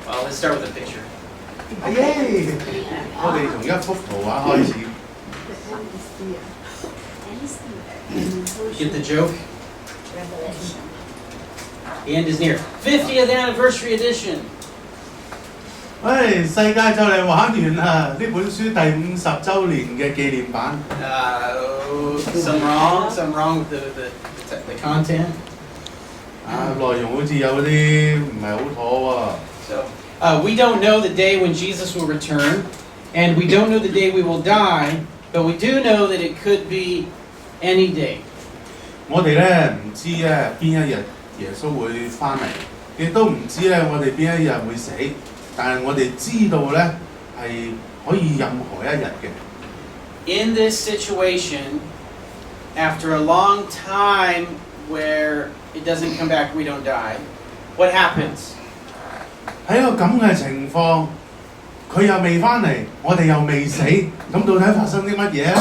Well, let's start with a picture. 我哋從一幅圖畫開始。Get the joke? The end is near. 50th anniversary edition. 世界就嚟玩完啦！呢本書第50週年嘅紀念版。Some wrong with the content. 內容好似有啲唔係好妥喎。So, we don't know the day when Jesus will return, and we don't know the day we will die, but we do know that it could be any day. 我哋咧唔知咧邊一日耶穌會翻嚟，亦都唔知咧我哋邊一日會死，但係我哋知道咧係可以任何一日嘅。In this situation, after a long time where it doesn't come back, we don't die, what happens? 喺一個咁嘅情況，佢又未翻嚟，我哋又未死，咁到底發生啲乜嘢咧？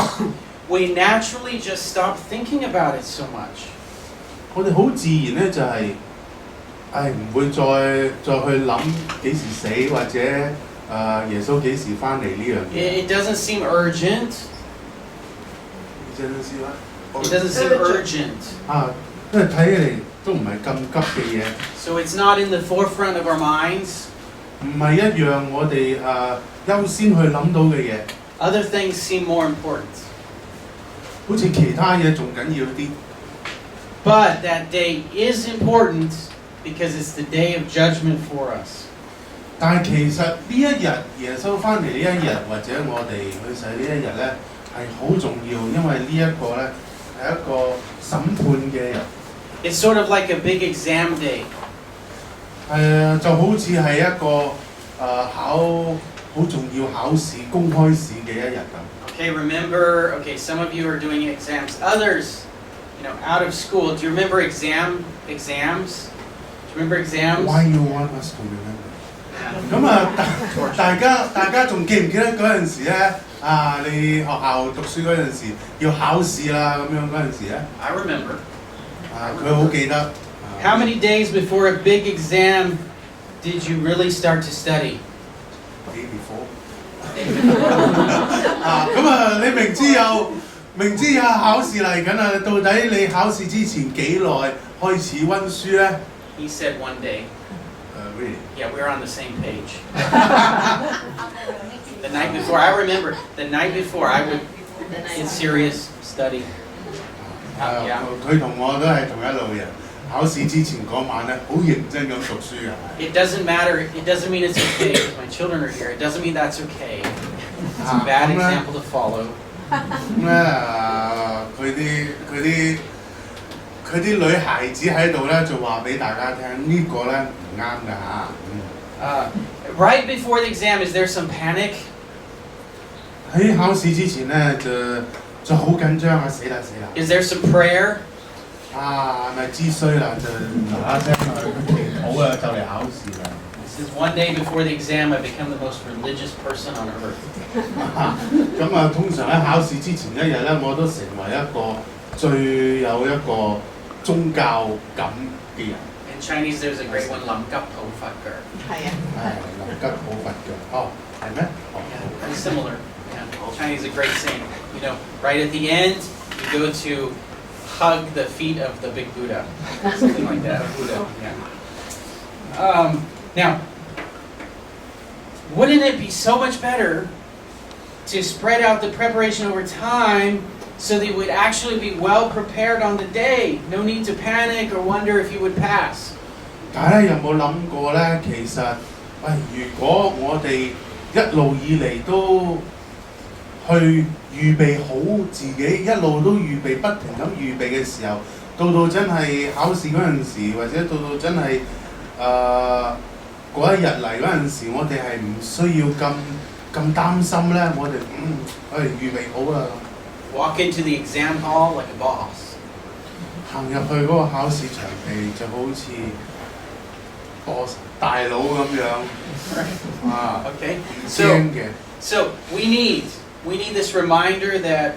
We naturally just stop thinking about it so much. 我哋好自然咧就係，唔會再去諗幾時死或者耶穌幾時翻嚟呢樣嘢。It doesn't seem urgent. It doesn't seem urgent. 因為睇起嚟都唔係咁急嘅嘢。So it's not in the forefront of our minds. 唔係一樣我哋優先去諗到嘅嘢。Other things seem more important. 好似其他嘢仲緊要啲。But that day is important because it's the day of judgment for us. 但係其實呢一日耶穌翻嚟呢一日，或者我哋去世呢一日咧，係好重要，因為呢一個咧係一個審判嘅日。It's sort of like a big exam day. 就好似係一個好重要考試、公開試嘅一日咁。Okay, remember, some of you are doing exams. Others, out of school. Do you remember exams? Do you remember exams? Why you want us to remember? 咁大家仲記唔記得嗰陣時咧？你學校讀書嗰陣時要考試啦，咁樣嗰陣時咧 I remember. 佢好記得。How many days before a big exam did you really start to study? Day before. 你明知有考試嚟緊啊，到底你考試之前幾耐開始溫書咧 He said one day. Really? Yeah, we were on the same page. The night before, I remember, the night before I would get serious study. 佢同我都係同一路人。考試之前嗰晚咧，好認真咁讀書啊。It doesn't matter. It doesn't mean it's okay because my children are here. It doesn't mean that's okay. It's a bad example to follow. 咁咧佢啲女孩子喺度咧，就話俾大家聽呢個咧唔啱㗎。Right before the exam, is there some panic? 喺考試之前咧，就好緊張啊！死啦！ Is there some prayer? 咪知衰啦，就嗱嗱聲去祈禱啊，就嚟考試啦。This is one day before the exam. I become the most religious person on earth. 咁通常喺考試之前一日咧，我都成為一個最有一個宗教感嘅人。In Chinese, there's a great one, 臨急抱佛腳。係臨急抱佛腳。係咩？ Yeah, very similar. Yeah. Chinese is a great saying. Right at the end, you go to hug the feet of the big Buddha, something like that. Buddha. Yeah. Now, wouldn't it be so much better to spread out the preparation over time so that you would actually be well prepared on the day? No need to panic or wonder if you would pass. 但係有冇諗過咧？其實，如果我哋一路以嚟都去預備好自己，一路都預備，不停咁預備嘅時候，到真係考試嗰陣時，或者到真係嗰一日嚟嗰陣時，我哋係唔需要咁擔心咧。我哋預備好啦。Walk into the exam hall like a boss. 行入去嗰個考試場地就好似 boss 大佬咁樣。Okay. 唔驚嘅。So we need this reminder that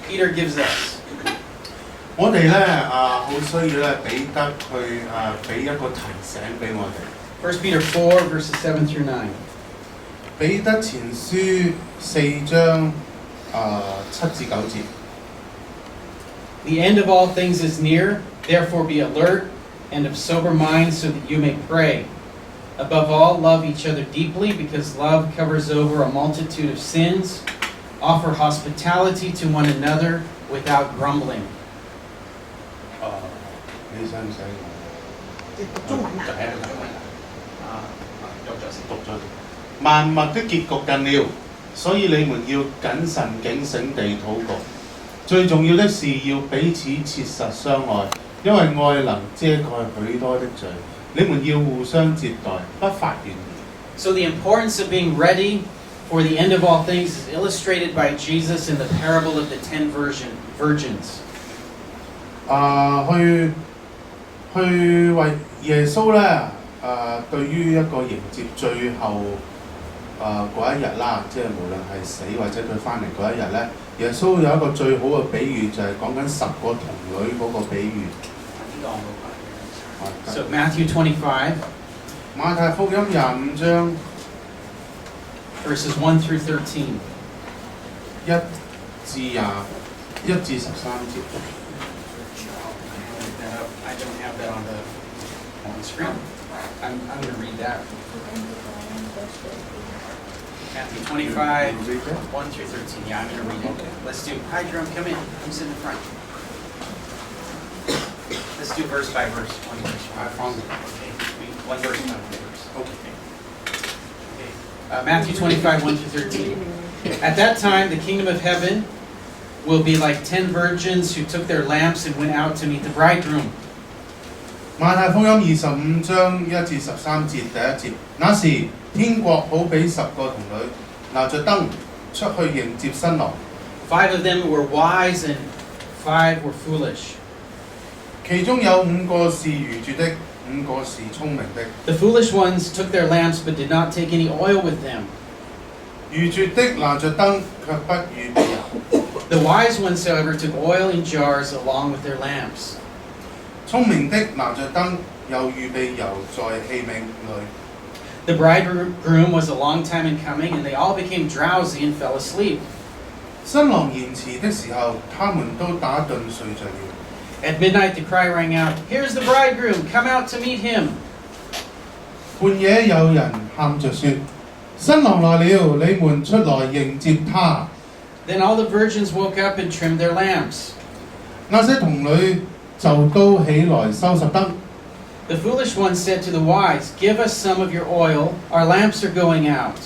Peter gives us. 我哋咧好需要咧彼得去俾一個提醒俾我哋。1 Peter 4, verses 7 through 9. 彼得前書4章7至9節。The end of all things is near, therefore be alert and of sober mind so that you may pray. Above all, love each other deeply because love covers over a multitude of sins. Offer hospitality to one another without grumbling. 你使唔使我？中文啊，讀咗。萬物的結局近了，所以你們要謹慎警醒地禱告。最重要的是要彼此切實相愛，因為愛能遮蓋許多的罪。你們要互相接待，不發怨言。So the importance of being ready for the end of all things is illustrated by Jesus in the parable of the 10 virgins. 去為耶穌咧對於一個迎接最後嗰一日啦，即係無論係死或者佢翻嚟嗰一日咧，耶穌有一個最好嘅比喻就係講緊10個童女嗰個比喻。So Matthew 25, 馬太福音25章 verses 1 through 13. 1至13節。I don't have that on the screen. I'm going to read that. Matthew 25, 1 through 13. Yeah, I'm going to read it. Let's do. Hi, Jerome. Come in. Come sit in the front. Let's do verse by verse. One verse. I found it. Okay. One verse by one verse. Okay. Matthew 25, 1 through 13. At that time, the kingdom of heaven will be like 10 virgins who took their lamps and went out to meet the bridegroom. 馬太福音25章1至13節第一節，那時天國好比10個童女拿着燈出去迎接新郎。5 of them were wise and 5 were foolish. 其中有5個是愚拙的，5個是聰明的。The foolish ones took their lamps but did not take any oil with them. 愚拙的拿着燈卻不預備油。The wise ones, however, took oil in jars along with their lamps. 聰明的拿着燈又預備油在器皿裏。The bridegroom was a long time in coming, and they all became drowsy and fell asleep. 新郎延遲的時候，他們都打盹睡着了。At midnight, the cry rang out, "Here's the bridegroom! Come out to meet him!" 半夜有人喊着說：新郎來了，你們出來迎接他。Then all the virgins woke up and trimmed their lamps. 那些童女就都起來收拾燈。The foolish ones said to the wise, "Give us some of your oil, our lamps are going out."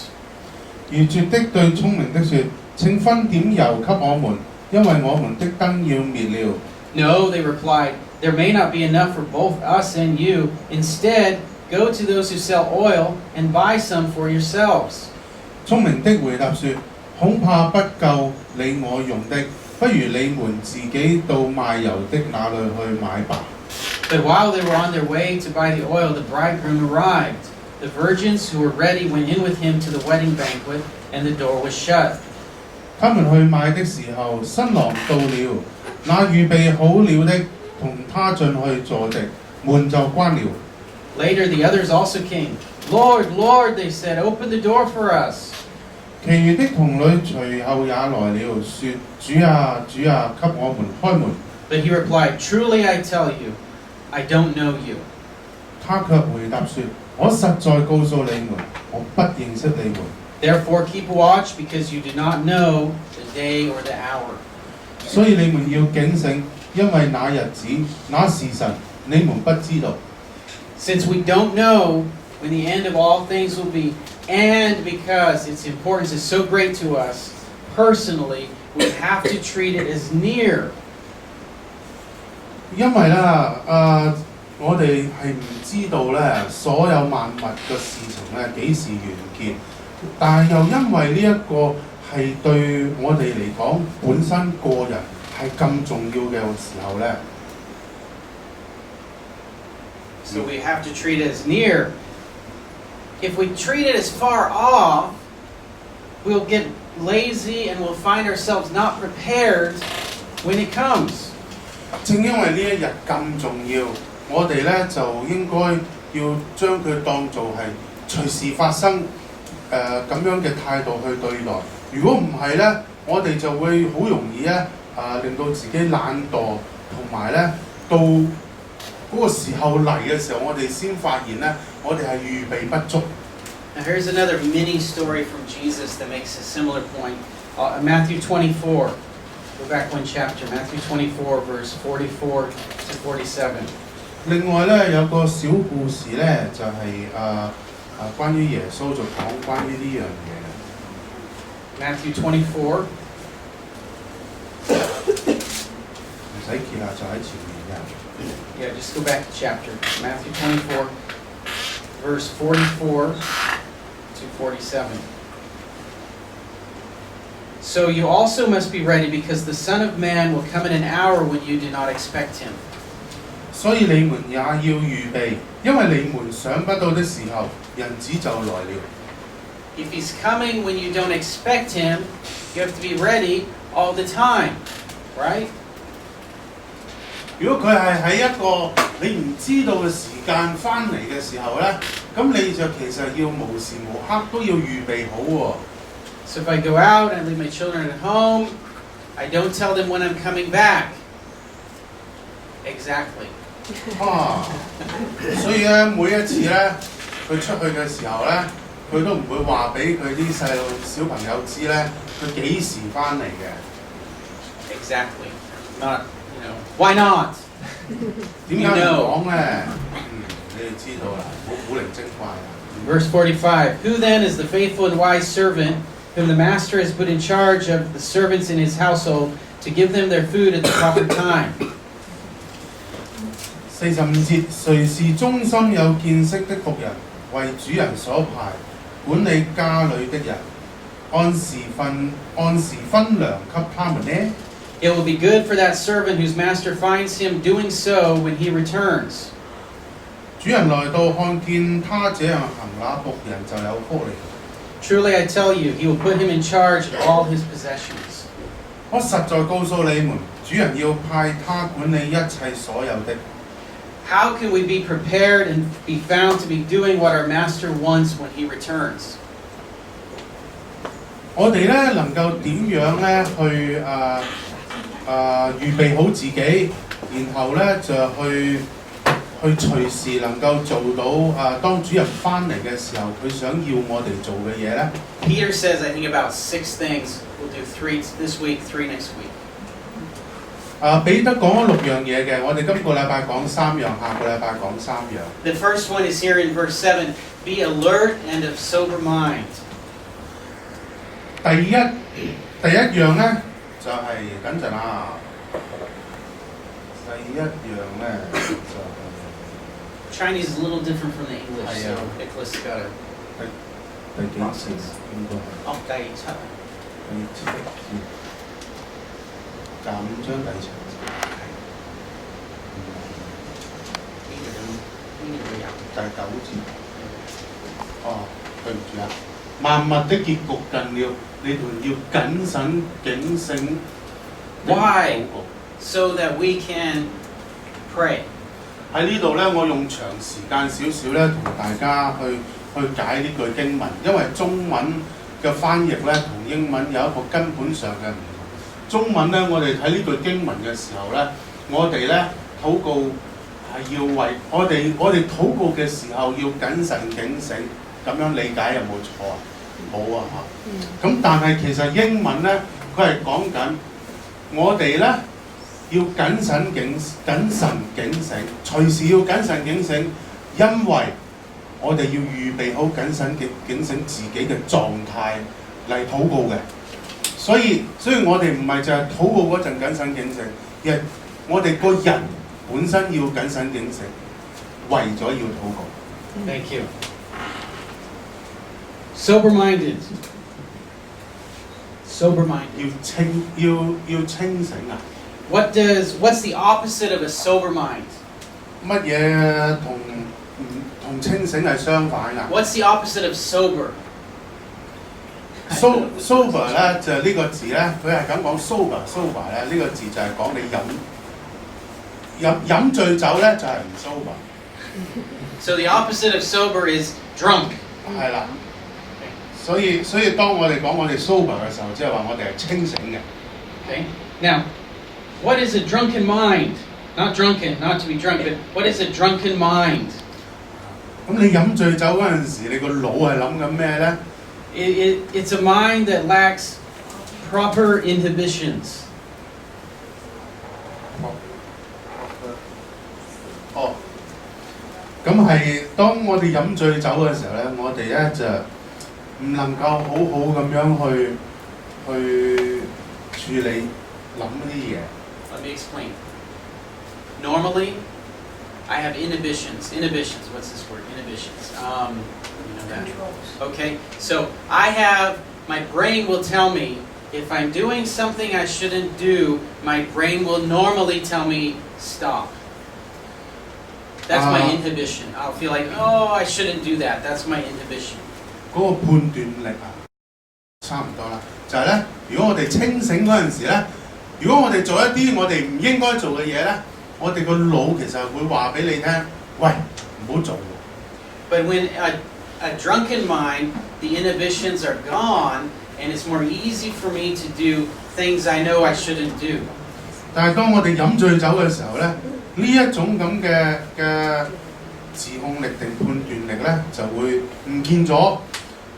愚拙的對聰明的說：請分點油給我們，因為我們的燈要滅了。No, they replied, "There may not be enough for both us and you. Instead, go to those who sell oil and buy some for yourselves." 聰明的回答說：恐怕不夠你我用的，不如你們自己到賣油的那裏去買吧。But while they were on their way to buy the oil, the bridegroom arrived. The virgins who were ready went in with him to the wedding banquet, and the door was shut. 他們去買的時候，新郎到了，那預備好了的同他進去坐席，門就關了。Later, the others also came. "Lord, Lord," they said, "open the door for us." 其餘的童女隨後也來了，說：主啊，主啊，給我們開門。But he replied, "Truly I tell you, I don't know you." 他卻回答說：我實在告訴你們，我不認識你們。Therefore keep watch, because you do not know the day or the hour. 所以你們要警醒，因為那日子、那時辰，你們不知道。Since we don't know when the end of all things will be, and because its importance is so great to us personally, we have to treat it as near. 因為我哋係唔知道咧，所有萬物嘅事情咧幾時完結，但係又因為呢一個係對我哋嚟講本身個人係咁重要嘅時候咧。So we have to treat it as near. If we treat it as far off, we'll get lazy and we'll find ourselves not prepared when it comes. 正因為呢一日咁重要，我哋咧就應該要將佢當做係隨時發生咁樣嘅態度去對待。如果唔係咧，我哋就會好容易咧令到自己懶惰，同埋咧到嗰個時候嚟嘅時候，我哋先發現咧，我哋係預備不足。Now here's another mini story from Jesus that makes a similar point. Matthew 24. Go back one chapter. Matthew 24, verse 44 to 47. 另外咧有個小故事咧，就係關於耶穌就講關於呢樣嘢。Matthew 24. 唔使揭啦，就喺前面嘅。Yeah, just go back to chapter. Matthew 24, verse 44 to 47. So you also must be ready, because the Son of Man will come in an hour when you do not expect him. 所以你們也要預備，因為你們想不到的時候，人子就來了。If he's coming when you don't expect him, you have to be ready all the time, right? 如果佢係喺一個你唔知道嘅時間翻嚟嘅時候咧，咁你就其實要無時無刻都要預備好喎。So if I go out and I leave my children at home, I don't tell them when I'm coming back. Exactly. 所以咧每一次咧佢出去嘅時候咧，佢都唔會話俾佢啲小朋友知咧，佢幾時翻嚟嘅。Exactly. Not, why not? 點解唔講咧？你哋知道啦，好古靈精怪啊。Verse 45. Who then is the faithful and wise servant whom the master has put in charge of the servants in his household to give them their food at the proper time? 45節，誰是忠心有見識的僕人，為主人所派，管理家裏的人，按時分糧給他們呢？ It will be good for that servant whose master finds him doing so when he returns. 主人來到看見他這樣行，那僕人就有福利。Truly I tell you, he will put him in charge of all his possessions. 我實在告訴你們，主人要派他管理一切所有的。How can we be prepared and be found to be doing what our master wants when he returns? 我哋咧能夠點樣咧去預備好自己，然後咧就去隨時能夠做到當主人翻嚟嘅時候，佢想要我哋做嘅嘢咧。Peter says, I think about 6 things. We'll do 3 this week, 3 next week. 彼得講咗6樣嘢嘅，我哋今個禮拜講3樣，下個禮拜講3樣。The first one is here in verse 7. Be alert and of sober mind. 第一樣咧就係等陣啊。第一樣咧就係。Chinese is a little different from the English, so Nicholas got to 第幾節應該係？第7。第7節。第5章第7節。第9節。對唔住啊！萬物的結局近了，你們要謹慎警醒。Why? So that we can pray. 喺呢度咧，我用長時間少少咧，同大家去解呢句經文，因為中文嘅翻譯咧同英文有一個根本上嘅唔同。中文咧，我哋睇呢句經文嘅時候咧，我哋咧禱告係要為我哋禱告嘅時候要謹慎警醒，咁樣理解有冇錯啊？冇啊嚇。咁但係其實英文咧，佢係講緊我哋咧。要謹慎警醒，隨時要謹慎警醒，因為我哋要預備好謹慎警醒自己嘅狀態嚟禱告嘅。所以我哋唔係就係禱告嗰陣謹慎警醒，而係我哋個人本身要謹慎警醒，為咗要禱告。Thank you. Sober-minded. 要清醒啊！What's the opposite of a sober mind? 乜嘢同清醒係相反㗎 What's the opposite of sober? Sober 咧就係呢個字咧，佢係咁講 sober 咧呢個字就係講你飲醉酒咧就係唔 sober。So the opposite of sober is drunk. 係啦。所以當我哋講我哋 sober 嘅時候，即係話我哋係清醒嘅。Okay. Now, what is a drunken mind? Not drunken, not to be drunk, but what is a drunken mind? 咁你飲醉酒嗰陣時，你個腦係諗緊咩咧？ It's a mind that lacks proper inhibitions. 哦，咁係當我哋飲醉酒嘅時候咧，我哋咧就唔能夠好好咁樣去處理諗啲嘢。Let me explain. Normally, I have inhibitions. Inhibitions. What's this word? Inhibitions. You know that. Okay. So I have. My brain will tell me if I'm doing something I shouldn't do. My brain will normally tell me stop. That's my inhibition. I'll feel like, oh, I shouldn't do that. That's my inhibition. 嗰個判斷力啊，差唔多啦。就係咧，如果我哋清醒嗰陣時咧，如果我哋做一啲我哋唔應該做嘅嘢咧，我哋個腦其實會話俾你聽，喂，唔好做喎。But when a drunken mind, the inhibitions are gone, and it's more easy for me to do things I know I shouldn't do. 但係當我哋飲醉酒嘅時候咧，呢一種咁嘅自控力定判斷力咧就會唔見咗。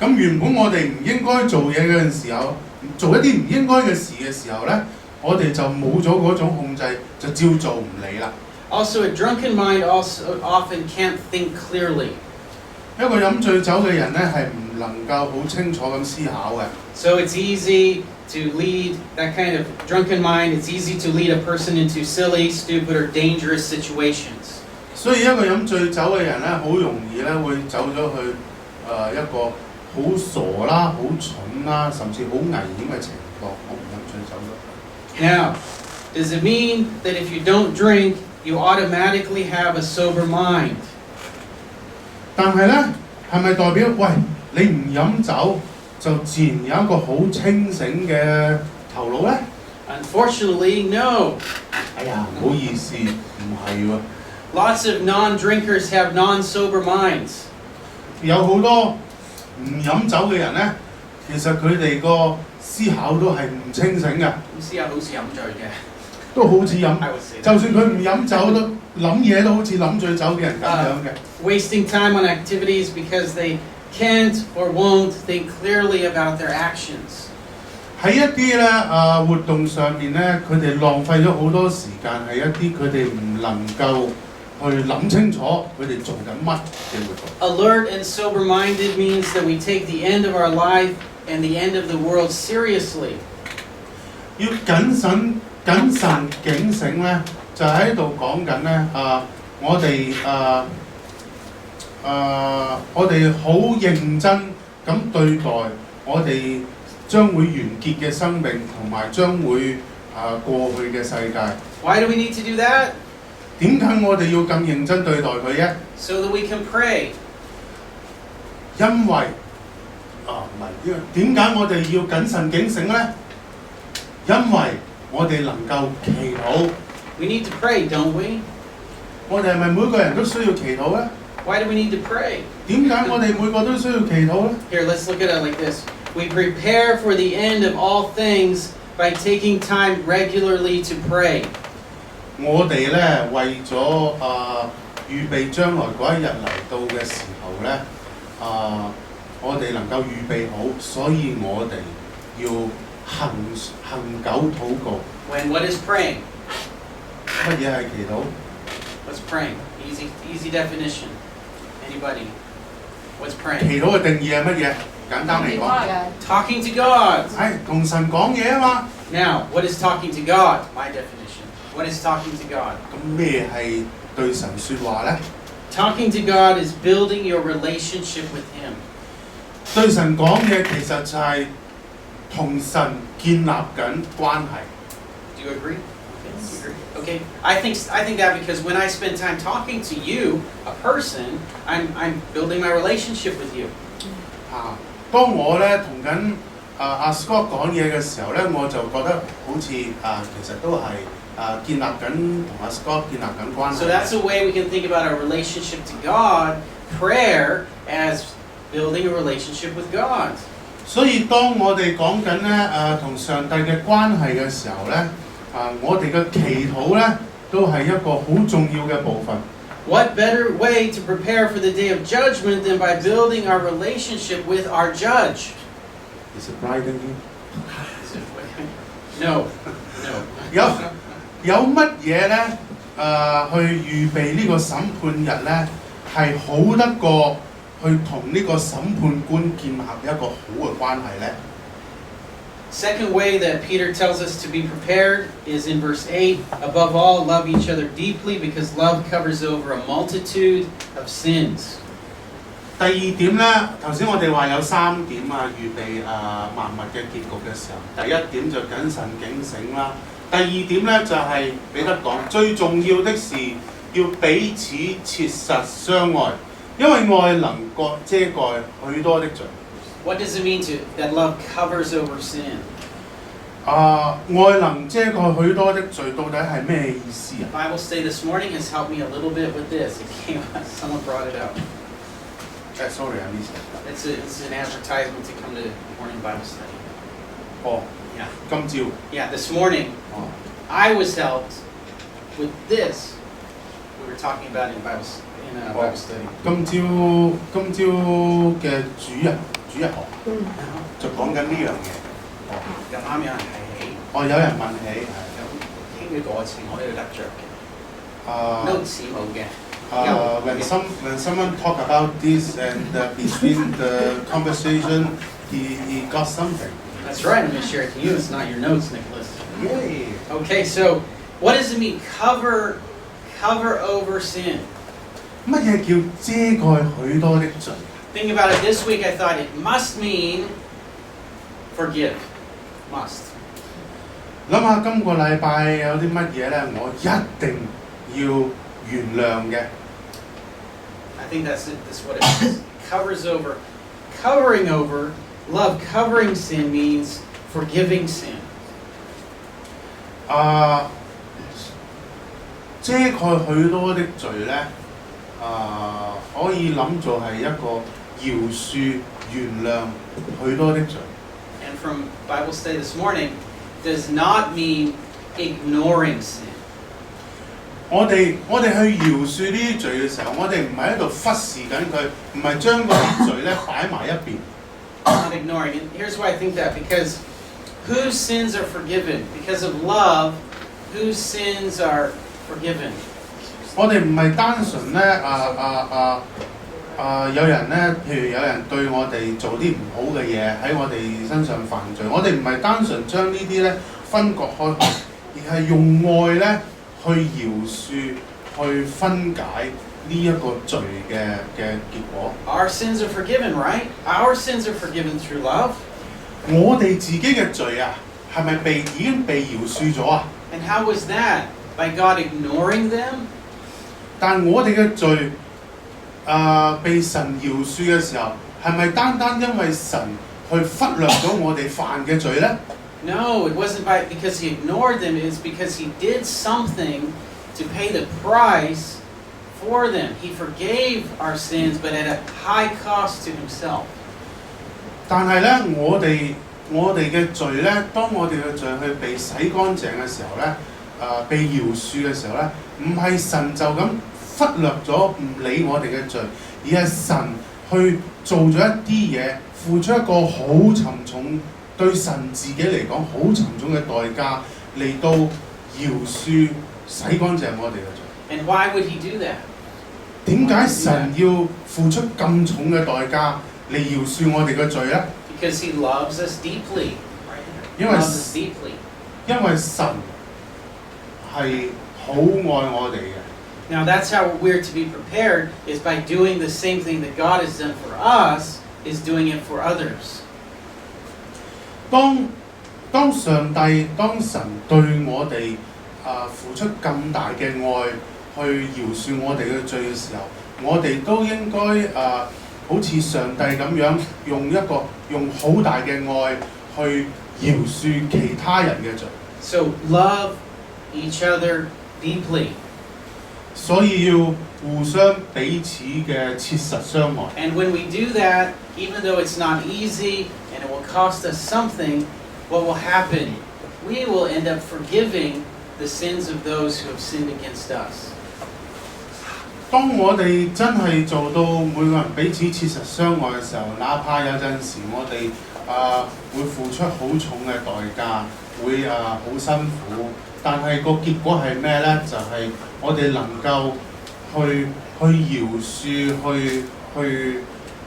咁原本我哋唔應該做嘢嘅時候，做一啲唔應該嘅事嘅時候咧，我哋就冇咗嗰種控制，就照做唔理啦。Also, a drunken mind also often can't think clearly. 一個飲醉酒嘅人咧係唔能夠好清楚咁思考嘅。So it's easy to lead that kind of drunken mind. It's easy to lead a person into silly, stupid, or dangerous situations. 所以一個飲醉酒嘅人咧，好容易咧會走咗去一個好傻啦、好蠢啦，甚至好危險嘅情況。我唔飲醉酒咯。Now, does it mean that if you don't drink, you automatically have a sober mind? 但係咧，係咪代表喂你唔飲酒就自然有一個好清醒嘅頭腦咧 Unfortunately, no. 哎呀，唔好意思，唔係喎。Lots of non-drinkers have non-sober minds. 有好多唔飲酒嘅人咧，其實佢哋個思考都係唔清醒嘅，思考好似飲醉嘅，都好似飲， I would say that. 就算佢唔飲酒都諗嘢都好似飲醉酒嘅人咁樣嘅。Wasting time on activities because they can't or won't think clearly about their actions. 喺一啲咧活動上面咧，佢哋浪費咗好多時間，係一啲佢哋唔能夠去諗清楚佢哋做緊乜嘅活動。Alert and sober-minded means that we take the end of our life and the end of the world seriously. 要謹慎警醒咧，就喺度講緊咧我哋好認真咁對待我哋將會完結嘅生命同埋將會過去嘅世界。Why do we need to do that? 點解我哋要咁認真對待佢啫？ So that we can pray. 因為唔係，點解我哋要謹慎警醒咧？因為我哋能夠祈禱。We need to pray, don't we? 我哋係咪每個人都需要祈禱咧？ Why do we need to pray? 點解我哋每個都需要祈禱咧？ Here, let's look at it like this. We prepare for the end of all things by taking time regularly to pray. 我哋咧為咗預備將來嗰一日嚟到嘅時候咧，我哋能夠預備好，所以我哋要恆久禱告。When what is praying? 乜嘢係祈禱 What's praying? Easy definition. Anybody? What's praying? 祈禱嘅定義係乜嘢？簡單嚟講， Talking to God. 係同神講嘢啊嘛。Now, what is talking to God? My definition. What is talking to God? 咁咩係對神説話咧？ Talking to God is building your relationship with Him. 對神講嘢其實就係同神建立緊關係。Do you agree? Okay. I think that because when I spend time talking to you, a person, I'm building my relationship with you. 當我咧同緊阿 Scott 講嘢嘅時候咧，我就覺得好似其實都係建立緊同阿 Scott 建立緊關係。So that's a way we can think about our relationship to God, prayer as building a relationship with God. 所以當我哋講緊咧同上帝嘅關係嘅時候咧，我哋嘅祈禱咧都係一個好重要嘅部分。What better way to prepare for the day of judgment than by building our relationship with our judge? Is it bribing you? No. 有乜嘢咧？去預備呢個審判日咧，係好得過去同呢個審判官建立一個好嘅關係咧。Second way that Peter tells us to be prepared is in verse 8. Above all, love each other deeply because love covers over a multitude of sins. 第二點咧，頭先我哋話有3點預備萬物嘅結局嘅時候，第一點就謹慎警醒啦。第二點咧就係彼得講，最重要的是要彼此切實相愛，因為愛能遮蓋許多的罪。What does it mean that love covers over sin? 愛能遮蓋許多的罪，到底係咩意思啊 Bible study this morning has helped me a little bit with this. It came up, someone brought it up. Sorry, I missed it. It's an advertisement to come to morning Bible study. Yeah. 今朝 Yeah, this morning I was helped with this. We were talking about it in Bible study. 今朝嘅主日學就講緊呢樣嘢。咁啱有人提起。有人問起傾嘅過程，我都要得着嘅。notes 冇嘅。when someone talk about this and between the conversation, he got something. That's right. I'm going to share it to you. It's not your notes, Nicholas. Yay! Okay, so what does it mean? Cover over sin. 乜嘢叫遮蓋許多的罪 Thinking about it this week, I thought it must mean forgive. Must. 諗下今個禮拜有啲乜嘢咧，我一定要原諒嘅。I think that's it. That's what it means. Covers over. Covering over. Love covering sin means forgiving sin. 遮蓋許多的罪咧，可以諗做係一個饒恕、原諒許多的罪。And from Bible study this morning, does not mean ignoring sin. 我哋去饒恕呢啲罪嘅時候，我哋唔係喺度忽視緊佢，唔係將嗰啲罪咧擺埋一邊。Not ignoring it. Here's why I think that, because whose sins are forgiven? Because of love, whose sins are forgiven? 我哋唔係單純咧有人咧，譬如有人對我哋做啲唔好嘅嘢喺我哋身上犯罪，我哋唔係單純將呢啲咧分割開去，而係用愛咧去饒恕，去分解呢一個罪嘅結果。Our sins are forgiven, right? Our sins are forgiven through love. 我哋自己嘅罪啊，係咪已經被饒恕咗啊？ And how was that? By God ignoring them? 但我哋嘅罪被神饒恕嘅時候，係咪單單因為神去忽略咗我哋犯嘅罪咧？ No, it wasn't because he ignored them. It's because he did something to pay the price for them. He forgave our sins, but at a high cost to himself. 但係咧，我哋嘅罪咧，當我哋嘅罪去被洗乾淨嘅時候咧，被饒恕嘅時候咧，唔係神就咁忽略咗唔理我哋嘅罪，而係神去做咗一啲嘢，付出一個好沉重對神自己嚟講好沉重嘅代價嚟到饒恕洗乾淨我哋嘅罪。And why would he do that? 點解神要付出咁重嘅代價嚟饒恕我哋嘅罪咧？ Because he loves us deeply. He loves us deeply. 因為神係好愛我哋嘅。Now that's how we're to be prepared, is by doing the same thing that God has done for us, is doing it for others. 當神對我哋付出咁大嘅愛去饒恕我哋嘅罪嘅時候，我哋都應該好似上帝咁樣用好大嘅愛去饒恕其他人嘅罪。So love each other deeply. 所以要互相彼此嘅切實相愛。And when we do that, even though it's not easy and it will cost us something, what will happen? We will end up forgiving the sins of those who have sinned against us. 當我哋真係做到每個人彼此切實相愛嘅時候，哪怕有陣時我哋會付出好重嘅代價，會好辛苦，但係個結果係咩呢？就係、我哋能夠去饒恕，去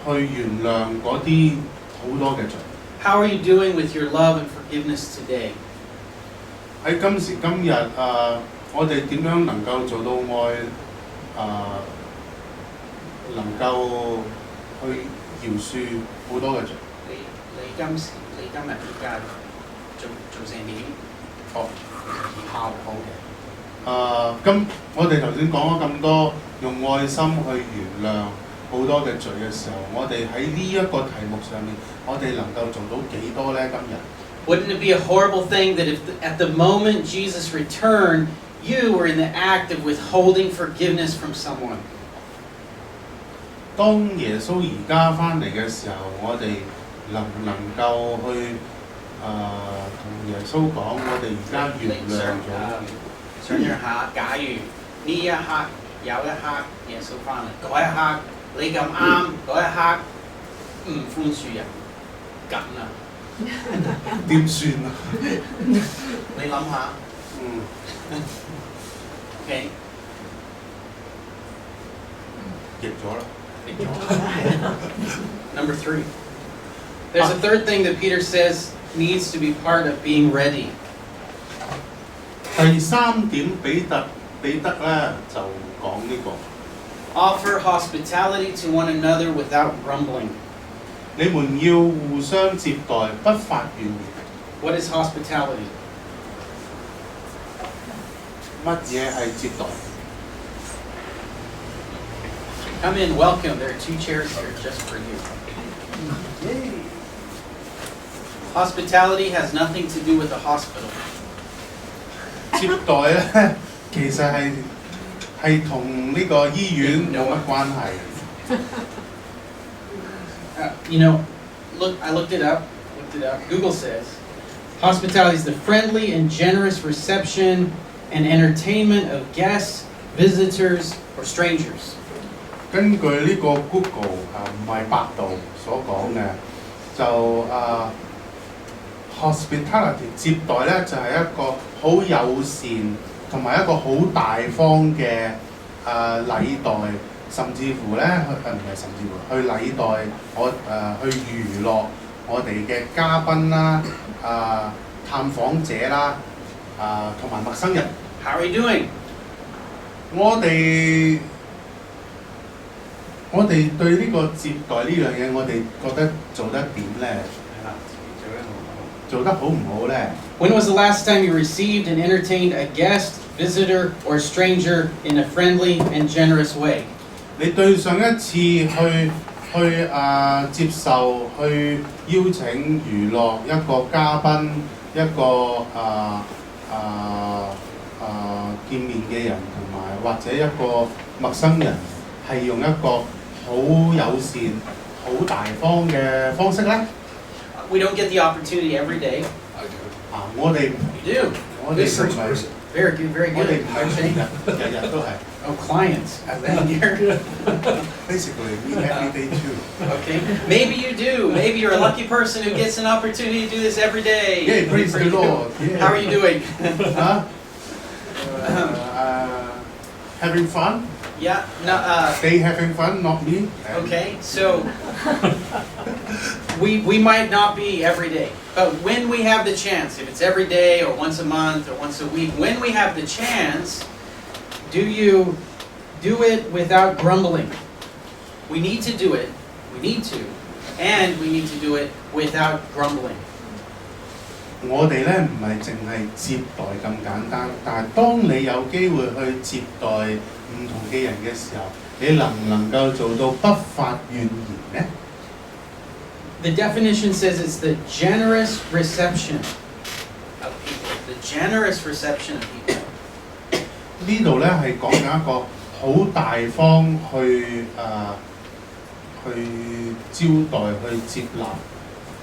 原諒嗰啲好多嘅罪。How are you doing with your love and forgiveness today? 喺今時今日我哋點樣能夠做到愛？能夠去饒恕好多嘅罪。你今日依家做成點？好嘅。咁我哋頭先講咗咁多，用愛心去原諒好多嘅罪嘅時候，我哋喺呢一個題目上面，我哋能夠做到幾多呢？今日 Wouldn't it be a horrible thing that if at the moment Jesus returned, you were in the act of withholding forgiveness from someone? 當耶穌而家翻嚟嘅時候，我哋能唔能夠去同耶穌講，我哋而家原諒咗？想像下，假如呢一刻有一刻耶穌翻嚟，嗰一刻你咁啱，嗰一刻唔寬恕人，咁啊，點算啊？你諗下，OK， 譯咗啦。Number 3. There's a third thing that Peter says needs to be part of being ready. 第三點，彼得咧就講呢個。Offer hospitality to one another without grumbling. 你們要互相接待，不發怨言。What is hospitality? 乜嘢係接待？ Come in, welcome. There are 2 chairs here just for you. Yay. Hospitality has nothing to do with the hospital. 接待咧，其實係同呢個醫院冇乜關係。I looked it up. Google says, hospitality is the friendly and generous reception and entertainment of guests, visitors, or strangers. 根據呢個 Google 唔係百度所講嘅，就hospitality 接待咧就係一個好友善同埋一個好大方嘅禮待，甚至乎咧唔係甚至乎去禮待去娛樂我哋嘅嘉賓啦、探訪者啦、同埋陌生人。How are you doing? 我哋對呢個接待呢樣嘢，我哋覺得做得點咧？做得好唔好咧？ When was the last time you received and entertained a guest, visitor, or stranger in a friendly and generous way? 你對上一次去接受、去邀請、娛樂一個嘉賓、一個見面嘅人，同埋或者一個陌生人，係用一個好友善、好大方嘅方式咧。We don't get the opportunity every day. 我哋 You do. 我哋唔係 Very good, very 我哋 good. 唔係日都係。Oh, clients around here. Basically, me every day too. Okay. Maybe you do. Maybe you're a lucky person who gets an opportunity to do this every day. Yeah, praise the Lord. Yeah. How are you doing? Huh? Having fun? Yeah. No. They having fun, not me. Okay. So we might not be every day, but when we have the chance, if it's every day or once a month or once a week, when we have the chance, do you do it without grumbling? We need to do it. We need to. And we need to do it without grumbling. 我哋咧唔係淨係接待咁簡單，但係當你有機會去接待唔同嘅人嘅時候，你能唔能夠做到不發怨言呢？ The definition says it's the generous reception of people. The generous reception of people. 呢度咧係講緊一個好大方去去招待去接納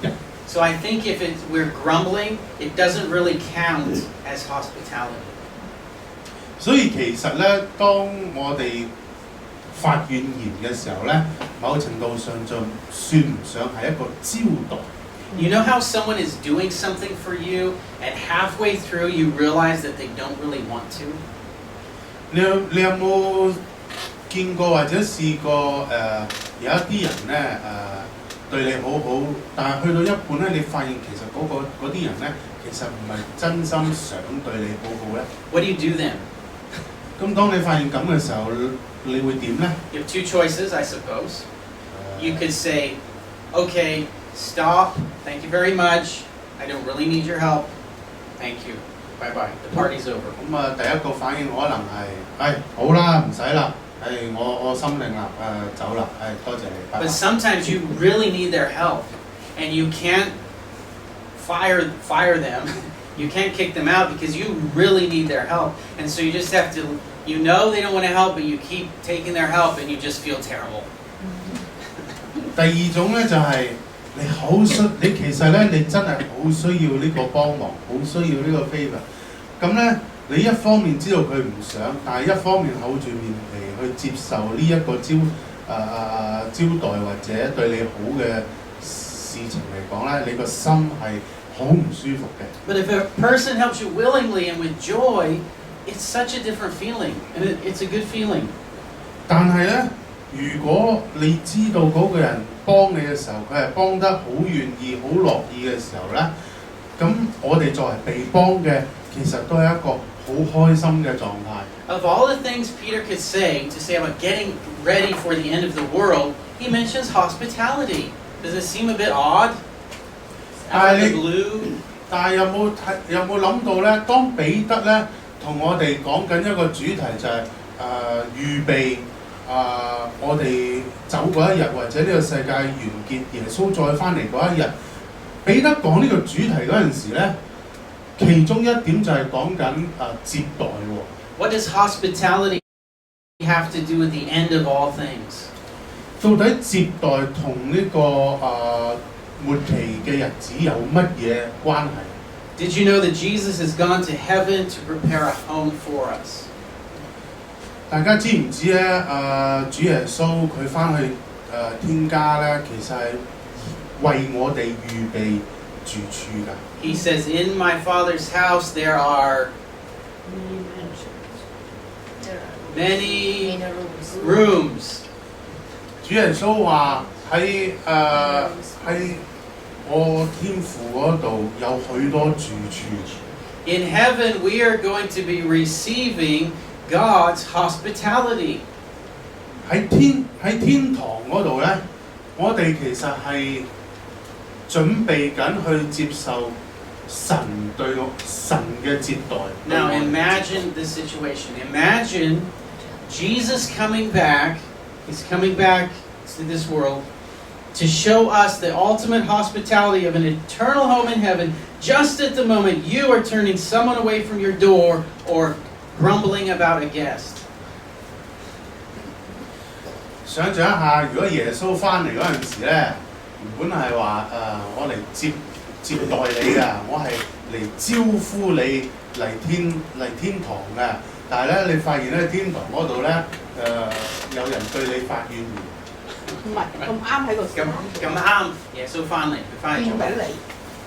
人。So I think if we're grumbling, it doesn't really count as hospitality. 所以其實咧，當我哋發怨言嘅時候咧，某程度上就算唔上係一個招待。You know how someone is doing something for you, and halfway through you realize that they don't really want to? 你有冇見過或者試過有一啲人咧對你好好，但係去到一半咧，你發現其實嗰啲人咧，其實唔係真心想對你好好咧。What do you do then? 咁當你發現咁嘅時候，你會點咧？ You have two choices, I suppose. You could say, okay, stop, thank you very much, I don't really need your help, thank you, bye-bye, the party's over. 咁啊，第一個反應可能係，好啦，唔使啦，我心領啦，走啦，多謝你。But sometimes you really need their help, and you can't fire them, you can't kick them out because you really need their help, and so you just have to, you know they don't want to help, but you keep taking their help, and you just feel terrible. 第二種咧就係、你其實咧你真係好需要呢個幫忙，好需要呢個 favor。咁咧你一方面知道佢唔想，但係一方面厚住面皮去接受呢一個招待或者對你好嘅事情嚟講咧，你個心係好唔舒服嘅。But if a person helps you willingly and with joy, it's such a different feeling, and it's a good feeling. 但係咧，如果你知道嗰個人幫你嘅時候，佢係幫得好願意、好樂意嘅時候咧，咁我哋作為被幫嘅，其實都係一個好開心嘅狀態。Of all the things Peter could say about getting ready for the end of the world, he mentions hospitality. Does it seem a bit odd? Out of the blue? 但係有冇諗到咧？當彼得咧同我哋講緊一個主題就係預備我哋走嗰一日，或者呢個世界完結，耶穌再翻嚟嗰一日，彼得講呢個主題嗰陣時咧，其中一點就係講緊接待喎。What does hospitality have to do with the end of all things? 到底接待同呢個末期嘅日子有乜嘢關係？ Did you know that Jesus has gone to heaven to prepare a home for us? 大家知唔知咧？主耶穌佢翻去天家咧，其實係為我哋預備住處㗎。He says, "In my Father's house there are many rooms." 主耶穌話喺我天父嗰度有許多住處。In heaven, we are going to be receiving God's hospitality. 喺天堂嗰度咧，我哋其實係準備緊去接受神嘅接待。Now imagine this situation. Imagine Jesus coming back. He's coming back to this world to show us the ultimate hospitality of an eternal home in heaven, just at the moment you are turning someone away from your door or grumbling about a guest. 想像一下，如果耶穌翻嚟嗰陣時咧，原本係話我嚟接待你㗎，我係嚟招呼你嚟天堂㗎。但係咧，你發現咧天堂嗰度咧有人對你發怨言。唔係咁啱喺個咁啱耶穌翻嚟，佢翻嚟做咩？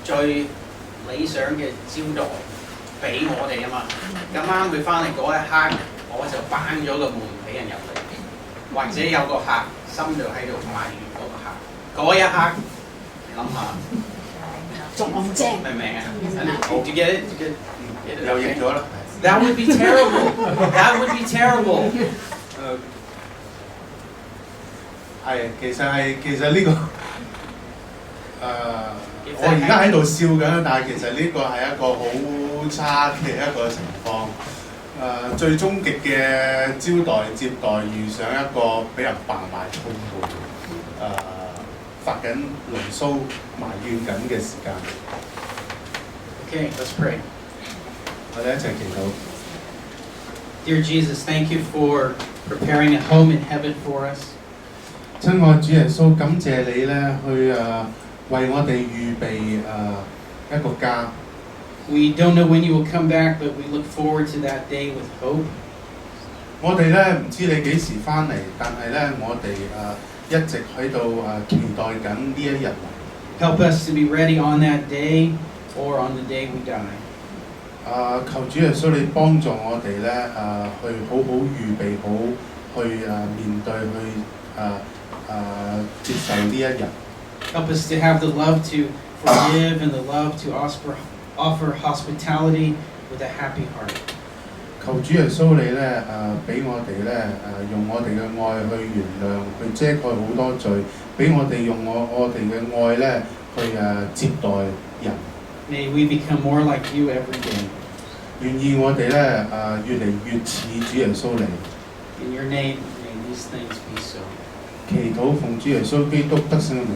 最理想嘅招待俾我哋啊嘛。咁啱佢翻嚟嗰一刻，我就閂咗個門俾人入嚟，或者有個客心就喺度埋怨嗰個客。嗰一刻，你諗下，仲正，明唔明啊？Did you get it? 又譯咗啦。That would be terrible. That would be terrible. 係，其實呢個我而家喺度笑緊，但係其實呢個係一個好差嘅一個情況。最終極嘅招待接待遇上一個俾人白埋痛苦，發緊牢騷埋怨緊嘅時間。Okay, let's pray. 我哋一齊祈禱。Dear Jesus, thank you for preparing a home in heaven for us. 親愛主耶穌，感謝你咧，去為我哋預備一個家。We don't know when you will come back, but we look forward to that day with hope. 我哋咧唔知你幾時翻嚟，但係咧我哋一直喺度期待緊呢一日嚟。Help us to be ready on that day or on the day we die. 求主耶穌你幫助我哋咧去好好預備好，去面對去接受呢一日。Help us to have the love to forgive and the love to offer hospitality with a happy heart. 求主耶穌你咧俾我哋咧用我哋嘅愛去原諒，去遮蓋好多罪，俾我哋用我哋嘅愛咧去接待人。May we become more like you every day. 願意我哋咧越嚟越似主耶穌你。In your name, may these things be so. 祈禱奉主耶穌基督得勝嘅名。